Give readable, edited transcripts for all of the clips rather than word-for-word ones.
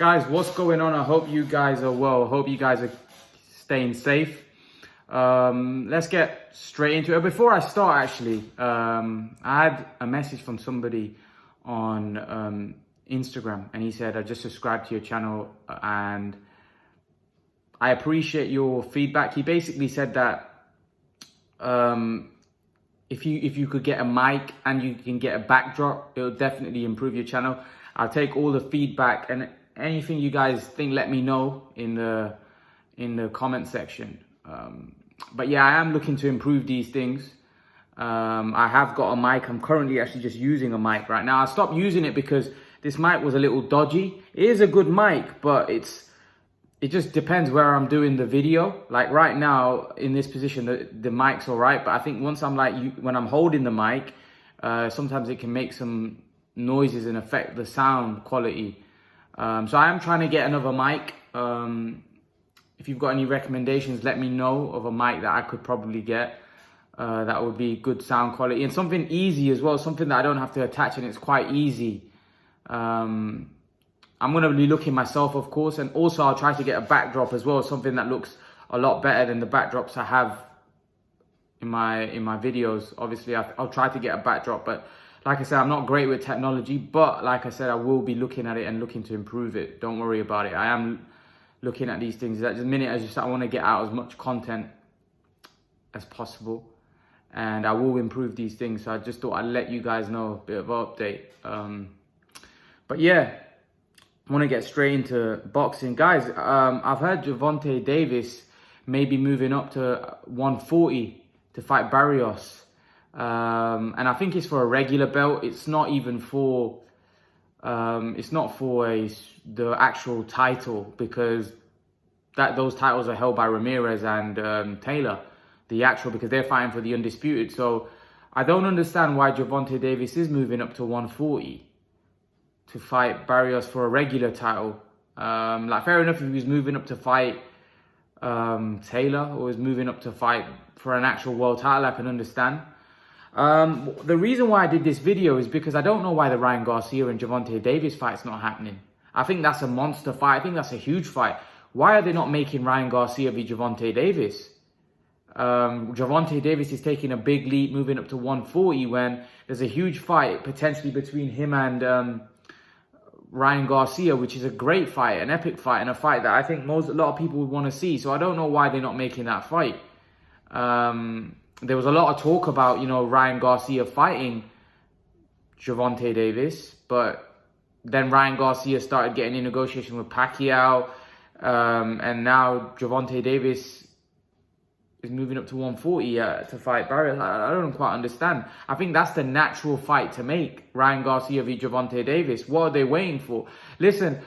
Guys, what's going on? I hope you guys are well. I hope you guys are staying safe. Let's get straight into it. Before I start, actually, I had a message from somebody on Instagram, and he said, I just subscribed to your channel and I appreciate your feedback. He basically said that if you could get a mic and you can get a backdrop, it'll definitely improve your channel. I'll take all the feedback, and anything you guys think, let me know in the comment section. But yeah, I am looking to improve these things. I have got a mic. I'm currently actually just using a mic right now. I stopped using it because this mic was a little dodgy. It is a good mic, but it just depends where I'm doing the video. Like right now in this position, the mic's all right. But I think once I'm when I'm holding the mic, sometimes it can make some noises and affect the sound quality. So I am trying to get another mic. If you've got any recommendations, let me know of a mic that I could probably get. That would be good sound quality and something easy as well. Something that I don't have to attach and it's quite easy. I'm going to be looking myself, of course. And also I'll try to get a backdrop as well. Something that looks a lot better than the backdrops I have in my videos. Obviously, I'll try to get a backdrop. But like I said, I'm not great with technology. But like I said, I will be looking at it and looking to improve it. Don't worry about it. I am looking at these things. At the minute, I want to get out as much content as possible. And I will improve these things. So I just thought I'd let you guys know a bit of an update. But yeah, I want to get straight into boxing. Guys, I've heard Gervonta Davis may be moving up to 140 to fight Barrios. And I think it's for a regular belt. It's not even for... it's not for the actual title, because those titles are held by Ramirez and Taylor. The actual, because they're fighting for the undisputed. So I don't understand why Gervonta Davis is moving up to 140 to fight Barrios for a regular title. Like, fair enough if he was moving up to fight Taylor, or was moving up to fight for an actual world title, I can understand. The reason why I did this video is because I don't know why the Ryan Garcia and Gervonta Davis fight's not happening. I think that's a monster fight. I think that's a huge fight. Why are they not making Ryan Garcia v Gervonta Davis? Gervonta Davis is taking a big leap, moving up to 140 when there's a huge fight potentially between him and Ryan Garcia, which is a great fight, an epic fight, and a fight that I think a lot of people would want to see. So I don't know why they're not making that fight. There was a lot of talk about, Ryan Garcia fighting Gervonta Davis, but then Ryan Garcia started getting in negotiation with Pacquiao, and now Gervonta Davis is moving up to 140 to fight Barrios. I don't quite understand. I think that's the natural fight to make, Ryan Garcia v Gervonta Davis. What are they waiting for? Listen,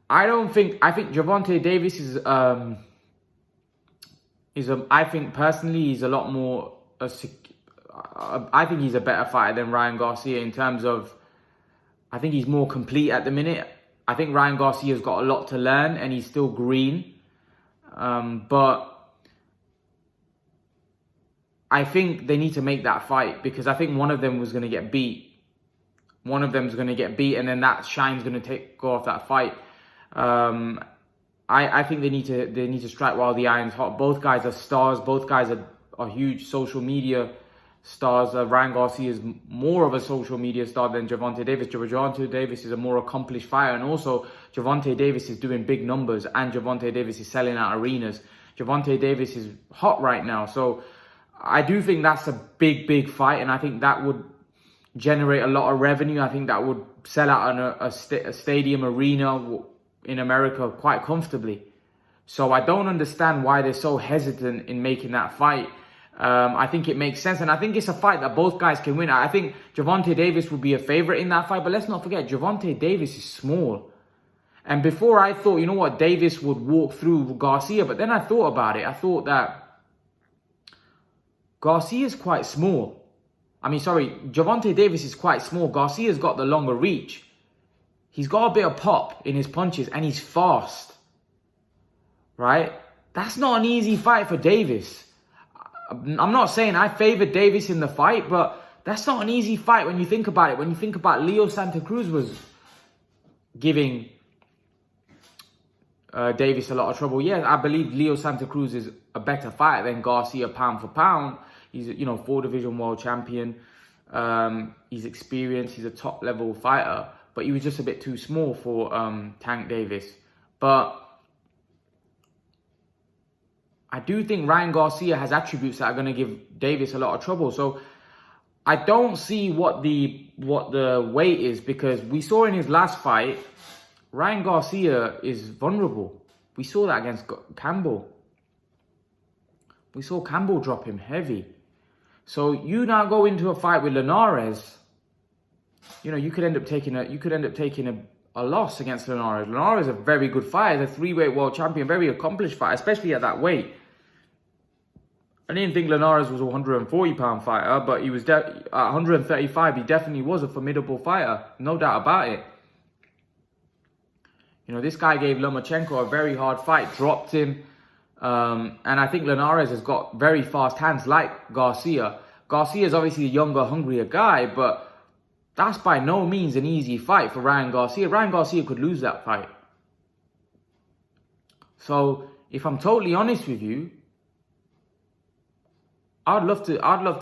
I think Gervonta Davis I think personally he's a lot more, I think he's a better fighter than Ryan Garcia in terms of, I think he's more complete at the minute. I think Ryan Garcia's got a lot to learn and he's still green. But I think they need to make that fight, because I think one of them was going to get beat. One of them is going to get beat, and then that shine's going to go off that fight. I think they need to strike while the iron's hot. Both guys are stars. Both guys are huge social media stars. Ryan Garcia is more of a social media star than Gervonta Davis. Gervonta Davis is a more accomplished fighter, and also Gervonta Davis is doing big numbers, and Gervonta Davis is selling out arenas. Gervonta Davis is hot right now, so I do think that's a big fight, and I think that would generate a lot of revenue. I think that would sell out a stadium arena in America quite comfortably. So I don't understand why they're so hesitant in making that fight. I think it makes sense, and I think it's a fight that both guys can win. I think Gervonta Davis would be a favorite in that fight, but let's not forget, Gervonta Davis is small. And before I thought, Davis would walk through Garcia, but then I thought about it. I thought that Garcia is quite small. Gervonta Davis is quite small. Garcia's got the longer reach. He's got a bit of pop in his punches, and he's fast. Right? That's not an easy fight for Davis. I'm not saying I favored Davis in the fight, but that's not an easy fight when you think about it. When you think about Leo Santa Cruz was giving Davis a lot of trouble. Yeah, I believe Leo Santa Cruz is a better fighter than Garcia pound for pound. He's, you know, 4-division world champion. He's experienced. He's a top level fighter, but he was just a bit too small for Tank Davis. But I do think Ryan Garcia has attributes that are going to give Davis a lot of trouble. So I don't see what the weight is, because we saw in his last fight, Ryan Garcia is vulnerable. We saw that against Campbell. We saw Campbell drop him heavy. So you now go into a fight with Linares, you know, you could end up taking a loss against Linares. Linares is a very good fighter, a 3-weight world champion, very accomplished fighter, especially at that weight. I didn't think Linares was a 140-pound fighter, but he was at 135. He definitely was a formidable fighter, no doubt about it. You know, this guy gave Lomachenko a very hard fight, dropped him. And I think Linares has got very fast hands like Garcia. Garcia is obviously a younger, hungrier guy, but that's by no means an easy fight for Ryan Garcia. Ryan Garcia could lose that fight. So, if I'm totally honest with you, I'd love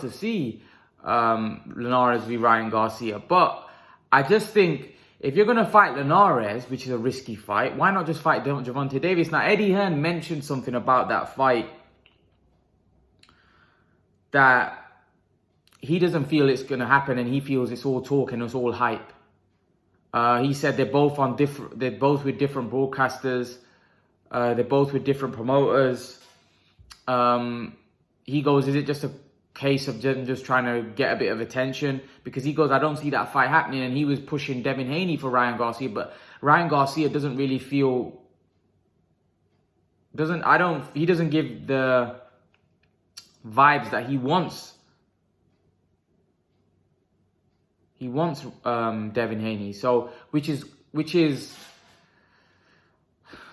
to see Linares v Ryan Garcia. But I just think, if you're going to fight Linares, which is a risky fight, why not just fight Gervonta Davis? Now, Eddie Hearn mentioned something about that fight, that he doesn't feel it's going to happen, and he feels it's all talk and it's all hype. He said they're both with different broadcasters. They're both with different promoters. He goes, is it just a case of just trying to get a bit of attention? Because he goes, I don't see that fight happening, and he was pushing Devin Haney for Ryan Garcia, but Ryan Garcia doesn't really feel, he doesn't give the vibes that he wants. He wants Devin Haney, so which is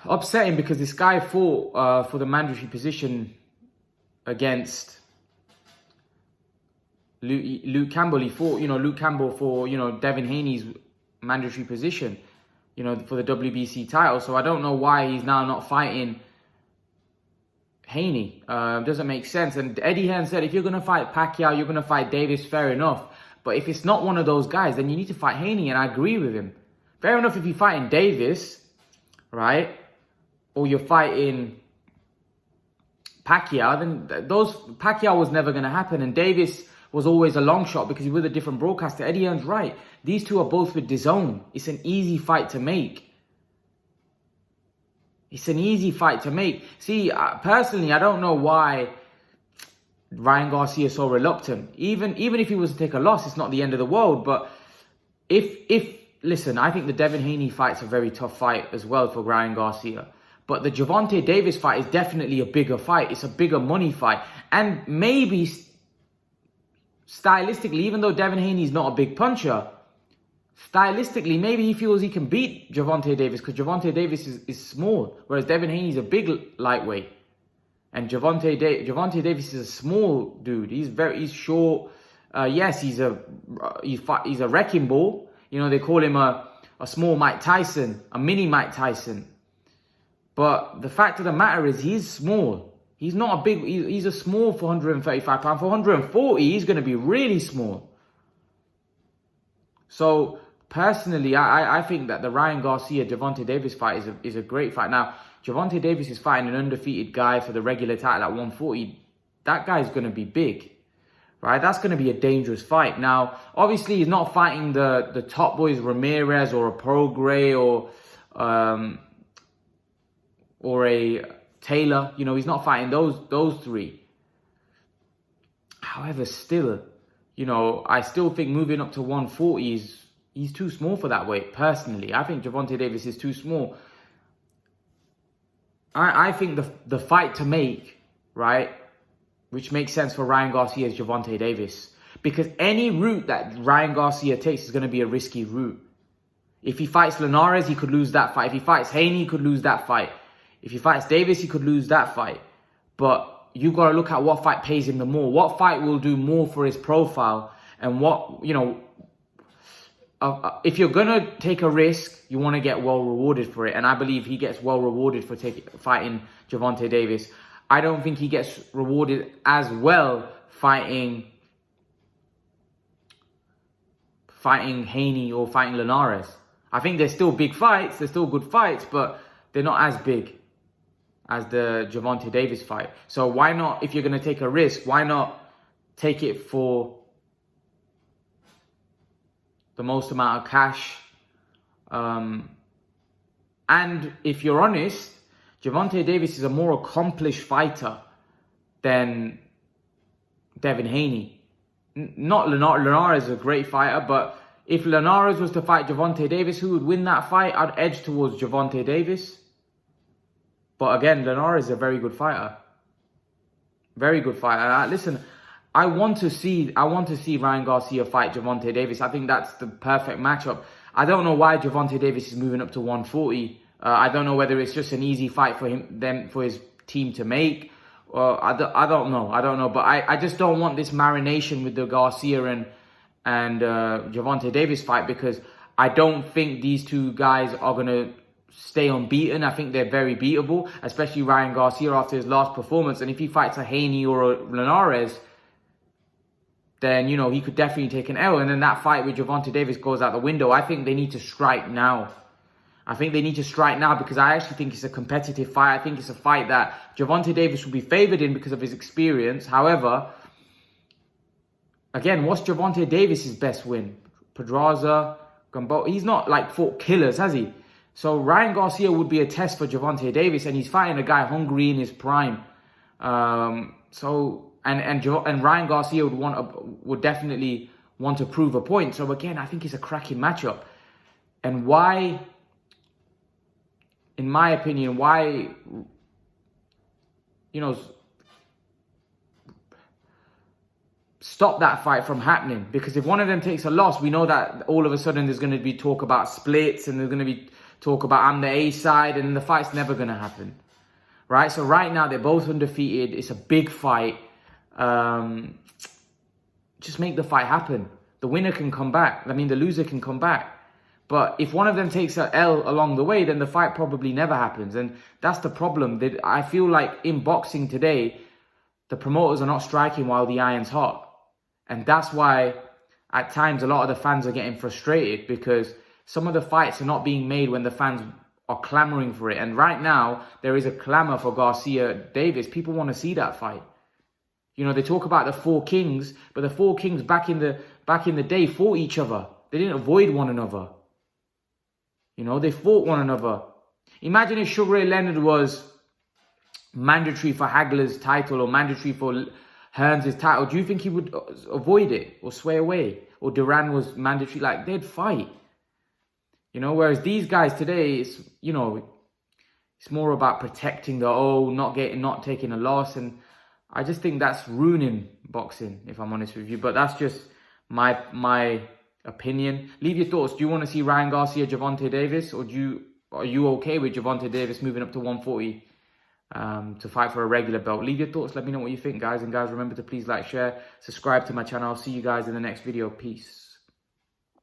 upsetting, because this guy fought for the mandatory position against Luke Campbell. He fought, Luke Campbell for, Devin Haney's mandatory position, for the WBC title. So I don't know why he's now not fighting Haney. Doesn't make sense. And Eddie Hearn said, if you're going to fight Pacquiao, you're going to fight Davis, fair enough. But if it's not one of those guys, then you need to fight Haney, and I agree with him. Fair enough if you're fighting Davis, right? Or you're fighting Pacquiao, then Pacquiao was never going to happen, and Davis was always a long shot because he was with a different broadcaster. Eddie Hearn's right. These two are both with DAZN. It's an easy fight to make. It's an easy fight to make. See, personally, I don't know why Ryan Garcia is so reluctant. Even if he was to take a loss, it's not the end of the world. But listen, I think the Devin Haney fight's a very tough fight as well for Ryan Garcia. But the Gervonta Davis fight is definitely a bigger fight. It's a bigger money fight. And maybe stylistically, even though Devin Haney's not a big puncher, stylistically, maybe he feels he can beat Gervonta Davis, because Gervonta Davis is small, whereas Devin Haney's a big lightweight. And Gervonta Davis is a small dude. He's short. Yes, he's a wrecking ball. They call him a small Mike Tyson, a mini Mike Tyson. But the fact of the matter is, he's small. He's not a big, he's a small for 135 pounds. For 140, he's going to be really small. So, personally, I think that the Ryan Garcia-Gervonta Davis fight is a great fight. Now, Gervonta Davis is fighting an undefeated guy for the regular title at 140. That guy's going to be big, right? That's going to be a dangerous fight. Now, obviously, he's not fighting the top boys, Ramirez or a Prograis or a Taylor. He's not fighting those three. However, still, I still think moving up to 140 he's too small for that weight, personally. I think Gervonta Davis is too small. I think the fight to make, right, which makes sense for Ryan Garcia, is Gervonta Davis. Because any route that Ryan Garcia takes is going to be a risky route. If he fights Linares, he could lose that fight. If he fights Haney, he could lose that fight. If he fights Davis, he could lose that fight. But you've got to look at what fight pays him the more. What fight will do more for his profile, and what, if you're gonna take a risk, you want to get well rewarded for it, and I believe he gets well rewarded for fighting Gervonta Davis. I don't think he gets rewarded as well fighting Haney or fighting Linares. I think they're still big fights, they're still good fights, but they're not as big as the Gervonta Davis fight. So why not, if you're going to take a risk, why not take it for the most amount of cash? And if you're honest, Gervonta Davis is a more accomplished fighter than Devin Haney. Not Linares is a great fighter, but if Linares was to fight Gervonta Davis, who would win that fight? I'd edge towards Gervonta Davis. But again, Linares is a very good fighter. Very good fighter. Listen, I want to see Ryan Garcia fight Gervonta Davis. I think that's the perfect matchup. I don't know why Gervonta Davis is moving up to 140. I don't know whether it's just an easy fight for his team to make. I don't know. But I just don't want this marination with the Garcia and Gervonta Davis fight, because I don't think these two guys are going to stay unbeaten. I think they're very beatable, especially Ryan Garcia after his last performance. And if he fights a Haney or a Linares, then, you know, he could definitely take an L. And then that fight with Gervonta Davis goes out the window. I think they need to strike now. Because I actually think it's a competitive fight. I think it's a fight that Gervonta Davis will be favoured in because of his experience. However, again, what's Gervonta Davis' best win? Pedraza, Gamboa. He's not like fought killers, has he? So Ryan Garcia would be a test for Gervonta Davis, and he's fighting a guy hungry in his prime. And Ryan Garcia would definitely want to prove a point. So again, I think it's a cracking matchup. And why, in my opinion, stop that fight from happening? Because if one of them takes a loss, we know that all of a sudden there's going to be talk about splits, and there's going to be talk about I'm the A side, and the fight's never going to happen, right? So right now they're both undefeated. It's a big fight. Just make the fight happen. The winner can come back. I mean, the loser can come back. But if one of them takes an L along the way, then the fight probably never happens. And that's the problem. I feel like in boxing today, the promoters are not striking while the iron's hot. And that's why at times a lot of the fans are getting frustrated, because some of the fights are not being made when the fans are clamoring for it. And right now, there is a clamor for Garcia Davis. People want to see that fight. You know, they talk about the four kings, but the four kings back in the day fought each other. They didn't avoid one another. You know, they fought one another. Imagine if Sugar Ray Leonard was mandatory for Hagler's title or mandatory for Hearns' title. Do you think he would avoid it or sway away? Or Duran was mandatory? Like, they'd fight. You know, whereas these guys today, it's more about protecting not taking a loss. And I just think that's ruining boxing, if I'm honest with you. But that's just my opinion. Leave your thoughts. Do you want to see Ryan Garcia, Gervonta Davis, or are you okay with Gervonta Davis moving up to 140 to fight for a regular belt? Leave your thoughts. Let me know what you think, guys. And guys, remember to please like, share, subscribe to my channel. I'll see you guys in the next video. Peace.